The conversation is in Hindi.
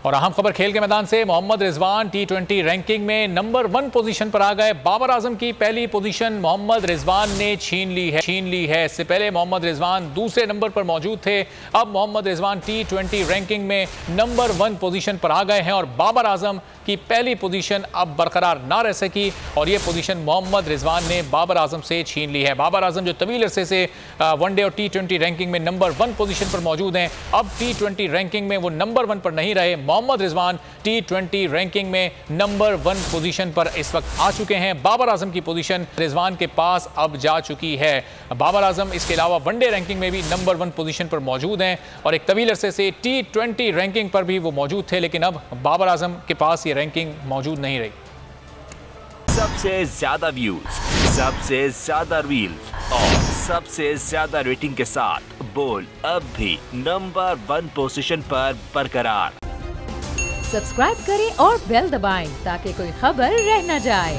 और अहम खबर खेल के मैदान से, मोहम्मद रिजवान टी20 रैंकिंग में नंबर 1 पोजीशन पर आ गए। बाबर आजम की पहली पोजीशन मोहम्मद रिजवान ने छीन ली है। इससे पहले मोहम्मद रिजवान दूसरे नंबर पर मौजूद थे। अब मोहम्मद रिजवान टी20 रैंकिंग में नंबर 1 पोजीशन पर आ गए हैं और बाबर आजम की पहली पोजीशन अब बरकरार ना रह सकी और ये पोजीशन मोहम्मद रिजवान ने बाबर आजम से छीन ली है। बाबर आजम जो तवील अरसे से वनडे और टी20 रैंकिंग में नंबर 1 पोजीशन पर मौजूद हैं, अब टी20 रैंकिंग में वो नंबर 1 पर नहीं रहे। मोहम्मद रिजवान टी20 रैंकिंग में नंबर 1 पोजीशन पर इस वक्त आ चुके हैं। बाबर आजम की पोजीशन रिजवान के पास अब जा चुकी है। बाबर आजम इसके अलावा वनडे रैंकिंग में भी नंबर 1 पोजीशन पर मौजूद हैं और एक तवील अरसे से टी20 रैंकिंग पर भी वो मौजूद थे, लेकिन अब बाबर आजम के पास ये रैंकिंग मौजूद नहीं रही। सबसे ज्यादा व्यूज, सबसे ज्यादा रील्स और सबसे ज्यादा रेटिंग के साथ बोल अब भी नंबर 1 पोजीशन पर बरकरार। सब्सक्राइब करें और बेल दबाएं ताकि कोई खबर रह न जाए।